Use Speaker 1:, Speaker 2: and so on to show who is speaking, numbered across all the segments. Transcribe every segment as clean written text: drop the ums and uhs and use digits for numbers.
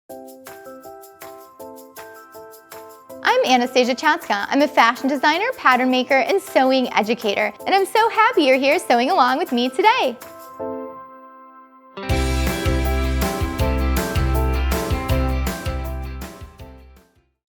Speaker 1: I'm Anastasia Chatzka. I'm a fashion designer, pattern maker, and sewing educator, and I'm so happy you're here sewing along with me today.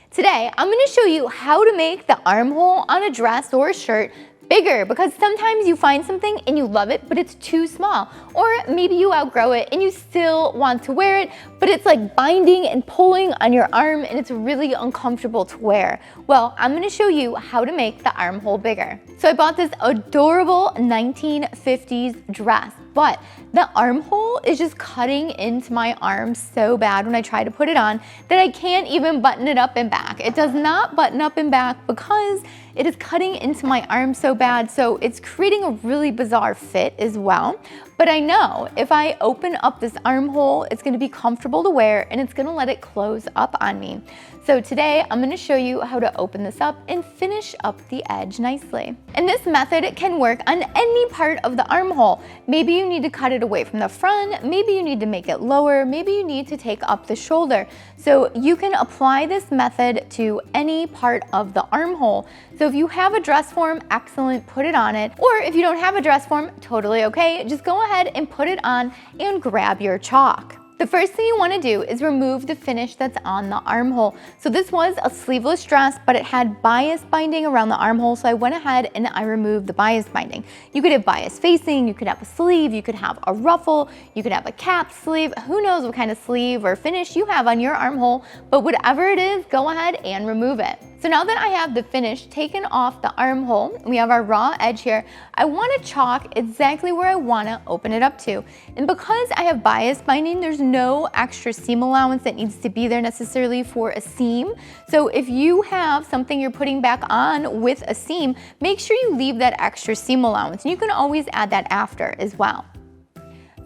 Speaker 1: Today, I'm going to show you how to make the armhole on a dress or a shirt bigger, because sometimes you find something and you love it, but it's too small. Or maybe you outgrow it and you still want to wear it, but it's like binding and pulling on your arm and it's really uncomfortable to wear. Well, I'm gonna show you how to make the armhole bigger. So I bought this adorable 1950s dress, but the armhole is just cutting into my arm so bad when I try to put it on that I can't even button it up and back. It does not button up and back because it is cutting into my arm so bad, so it's creating a really bizarre fit as well. But I know if I open up this armhole, it's gonna be comfortable to wear and it's gonna let it close up on me. So today I'm gonna show you how to open this up and finish up the edge nicely. And this method can work on any part of the armhole. Maybe you need to cut it away from the front, maybe you need to make it lower, maybe you need to take up the shoulder. So you can apply this method to any part of the armhole. So if you have a dress form, excellent, put it on it. Or if you don't have a dress form, totally okay, just go ahead and put it on and grab your chalk. The first thing you want to do is remove the finish that's on the armhole. So this was a sleeveless dress, but it had bias binding around the armhole, so I went ahead and I removed the bias binding. You could have bias facing, you could have a sleeve, you could have a ruffle, you could have a cap sleeve, who knows what kind of sleeve or finish you have on your armhole, but whatever it is, go ahead and remove it. So now that I have the finish taken off the armhole, we have our raw edge here, I want to chalk exactly where I want to open it up to. And because I have bias binding, there's no extra seam allowance that needs to be there necessarily for a seam. So if you have something you're putting back on with a seam, make sure you leave that extra seam allowance. And you can always add that after as well.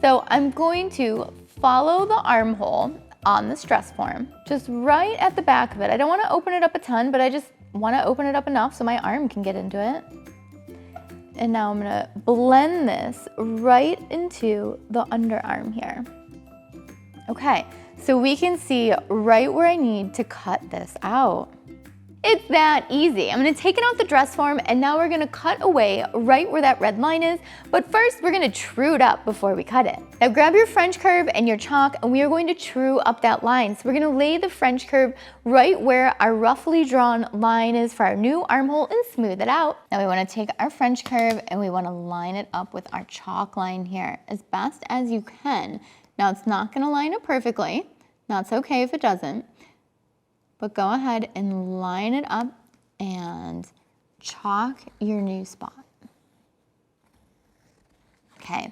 Speaker 1: So I'm going to follow the armhole on this dress form, just right at the back of it. I don't want to open it up a ton, but I just want to open it up enough so my arm can get into it. And now I'm going to blend this right into the underarm here. Okay, so we can see right where I need to cut this out. It's that easy. I'm gonna take it off the dress form and now we're gonna cut away right where that red line is, but first we're gonna true it up before we cut it. Now grab your French curve and your chalk and we are going to true up that line. So we're gonna lay the French curve right where our roughly drawn line is for our new armhole and smooth it out. Now we wanna take our French curve and we wanna line it up with our chalk line here as best as you can. Now it's not gonna line up perfectly. That's okay if it doesn't. But go ahead and line it up and chalk your new spot. Okay,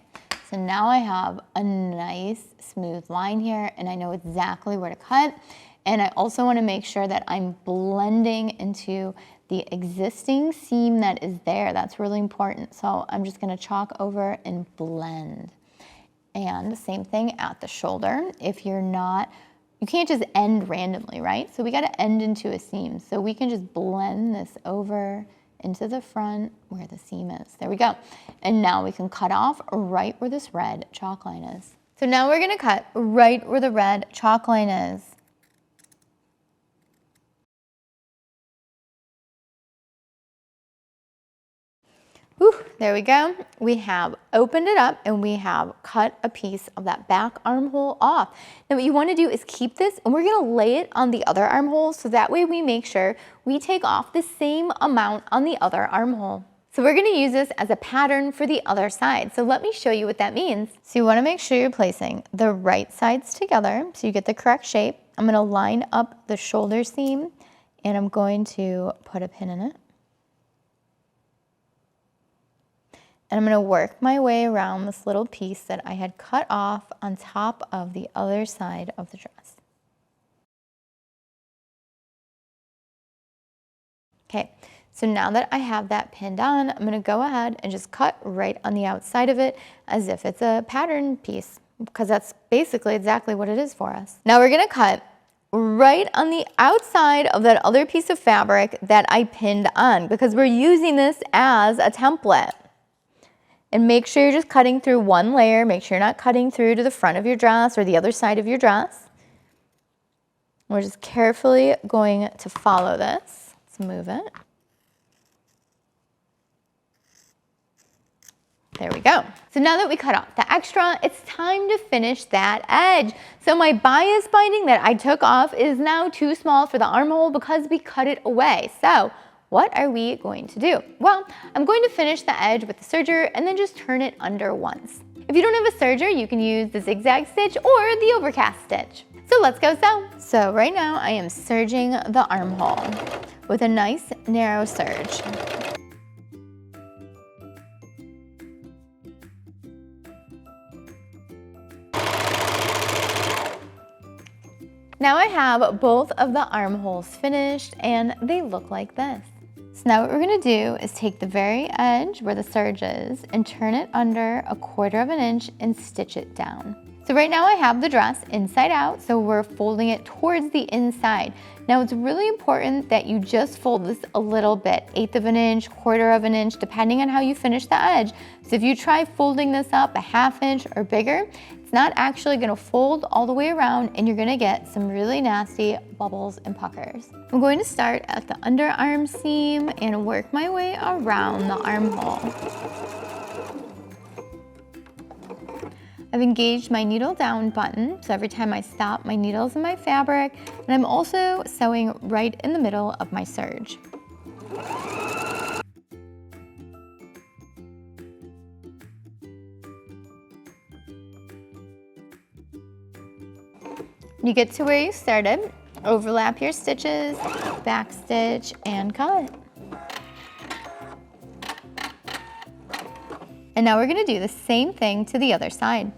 Speaker 1: so now I have a nice smooth line here and I know exactly where to cut. And I also want to make sure that I'm blending into the existing seam that is there. That's really important. So I'm just going to chalk over and blend. And the same thing at the shoulder. If you're not, you can't just end randomly, right? So we got to end into a seam. So we can just blend this over into the front where the seam is. There we go. And now we can cut off right where this red chalk line is. So now we're going to cut right where the red chalk line is. Whew, there we go. We have opened it up and we have cut a piece of that back armhole off. Now what you want to do is keep this and we're going to lay it on the other armhole so that way we make sure we take off the same amount on the other armhole. So we're going to use this as a pattern for the other side. So let me show you what that means. So you want to make sure you're placing the right sides together so you get the correct shape. I'm going to line up the shoulder seam and I'm going to put a pin in it. And I'm going to work my way around this little piece that I had cut off on top of the other side of the dress. Okay, so now that I have that pinned on, I'm going to go ahead and just cut right on the outside of it as if it's a pattern piece, because that's basically exactly what it is for us. Now we're going to cut right on the outside of that other piece of fabric that I pinned on, because we're using this as a template. And make sure you're just cutting through one layer. Make sure you're not cutting through to the front of your dress or the other side of your dress. We're just carefully going to follow this. Let's move it. There we go. So now that we cut off the extra, it's time to finish that edge. So my bias binding that I took off is now too small for the armhole because we cut it away. So what are we going to do? Well, I'm going to finish the edge with the serger and then just turn it under once. If you don't have a serger, you can use the zigzag stitch or the overcast stitch. So let's go sew. So right now I am serging the armhole with a nice narrow serge. Now I have both of the armholes finished and they look like this. So now what we're gonna do is take the very edge where the serge is and turn it under 1/4 of an inch and stitch it down. So right now I have the dress inside out, so we're folding it towards the inside. Now it's really important that you just fold this a little bit, 1/8 of an inch, 1/4 of an inch, depending on how you finish the edge. So if you try folding this up 1/2 inch or bigger, it's not actually gonna fold all the way around and you're gonna get some really nasty bubbles and puckers. I'm going to start at the underarm seam and work my way around the armhole. I've engaged my needle down button, so every time I stop, my needle's in my fabric, and I'm also sewing right in the middle of my serge. You get to where you started, overlap your stitches, back stitch, and cut. And now we're gonna do the same thing to the other side.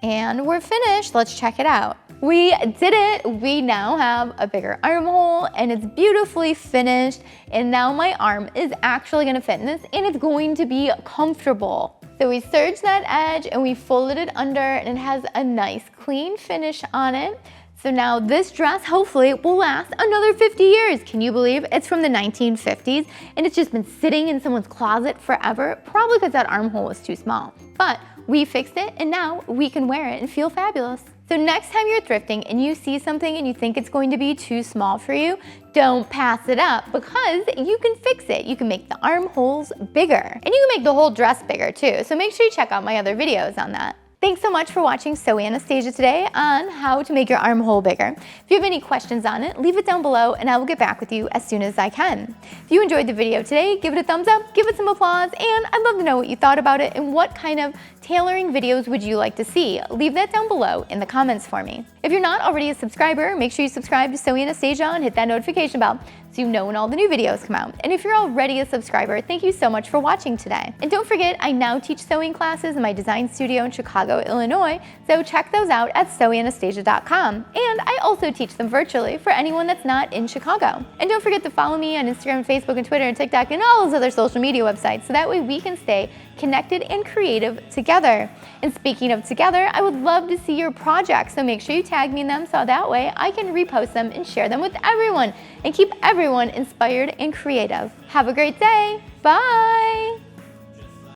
Speaker 1: And we're finished, let's check it out. We did it, we now have a bigger armhole and it's beautifully finished, and now my arm is actually gonna fit in this and it's going to be comfortable. So we serged that edge and we folded it under and it has a nice clean finish on it. So now this dress hopefully will last another 50 years. Can you believe it's from the 1950s and it's just been sitting in someone's closet forever, probably because that armhole was too small. But we fixed it and now we can wear it and feel fabulous. So next time you're thrifting and you see something and you think it's going to be too small for you, don't pass it up because you can fix it. You can make the armholes bigger and you can make the whole dress bigger too. So make sure you check out my other videos on that. Thanks so much for watching Sew Anastasia today on how to make your armhole bigger. If you have any questions on it, leave it down below and I will get back with you as soon as I can. If you enjoyed the video today, give it a thumbs up, give it some applause, and I'd love to know what you thought about it and what kind of tailoring videos would you like to see. Leave that down below in the comments for me. If you're not already a subscriber, make sure you subscribe to Sew Anastasia and hit that notification bell so you know when all the new videos come out. And if you're already a subscriber, thank you so much for watching today. And don't forget, I now teach sewing classes in my design studio in Chicago, Illinois, so check those out at sewanastasia.com. And I also teach them virtually for anyone that's not in Chicago. And don't forget to follow me on Instagram, Facebook, and Twitter, and TikTok, and all those other social media websites, so that way we can stay connected and creative together. And speaking of together, I would love to see your projects, so make sure you tag me in them so that way I can repost them and share them with everyone and keep everyone inspired and creative. Have a great day. Bye.